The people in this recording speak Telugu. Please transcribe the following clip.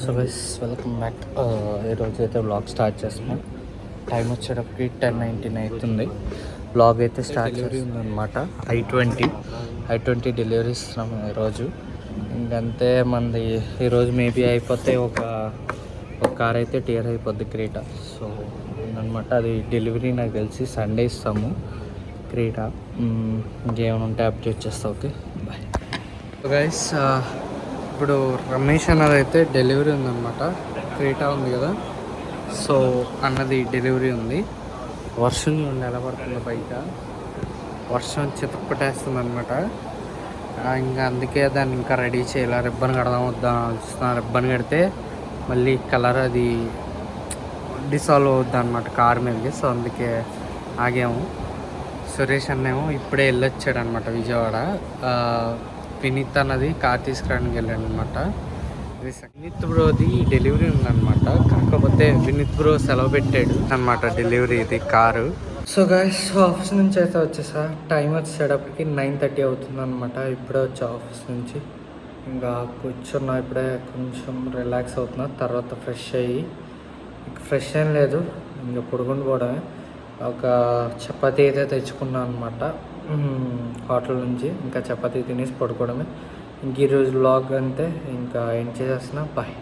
So guys welcome back. ఈరోజు అయితే వ్లాగ్ స్టార్ట్ చేస్తున్నాం. టైం వచ్చేటప్పటికి 10:19 అవుతుంది. వ్లాగ్ అయితే స్టార్ట్ చేస్తుందన్నమాట. I20 డెలివరీ ఇస్తున్నాం ఈరోజు. ఇంకంతే మంది ఈరోజు మేబీ అయిపోతే ఒక కార్ అయితే టియర్ అయిపోద్ది క్రీటా. సో అనమాట అది డెలివరీ నాకు తెలిసి సండే ఇస్తాము క్రీటా. ఇంకేమైనా ఉంటే అప్డేట్ చేస్తా. Okay bye. సో గైస్ ఇప్పుడు రమేష్ అన్నది అయితే డెలివరీ ఉందన్నమాట. క్రీటా ఉంది కదా, సో అన్నది డెలివరీ ఉంది. వర్షం నిలబడుతుంది బయట, వర్షం చితప్పటేస్తుంది అనమాట. ఇంకా అందుకే దాన్ని ఇంకా రెడీ చేయాలి. రిబ్బన్ కడదాం వద్దా చూస్తున్నా. రిబ్బన్ కడితే మళ్ళీ కలర్ అది డిసాల్వ్ అవుద్ది అనమాట కార్ మీదకి. సో అందుకే ఆగాము. సురేష్ అన్నేమో ఇప్పుడే వెళ్ళొచ్చాడు అనమాట విజయవాడ. వినీత్ అన్నది కార్ తీసుకురావడానికి వెళ్ళాడు అనమాట. వినీత్ బ్రోది డెలివరీ ఉందన్నమాట. కాకపోతే వినీత్ బ్రో సెలవు పెట్టాడు అనమాట డెలివరీ ఇది కారు. సో గైస్ ఆఫీస్ నుంచి అయితే వచ్చేసా. టైం వచ్చేటప్పటికి 9:30 అవుతుంది అనమాట. ఇప్పుడే వచ్చా ఆఫీస్ నుంచి. ఇంకా కూర్చున్నా, ఇప్పుడే కొంచెం రిలాక్స్ అవుతున్నా. తర్వాత ఫ్రెష్ అయ్యి, ఫ్రెష్ ఏం లేదు, ఇంకా పడుకుని పోవడమే. ఒక చపాతీ అయితే తెచ్చుకున్నాను అనమాట హోటల్ నుంచి. ఇంకా చపాతీ తినేసి పడుకోవడమే. ఇంక ఈరోజు వ్లాగ్ అంతే, ఇంకా ఎండ్ చేసేస్తున్నా. బాయ్.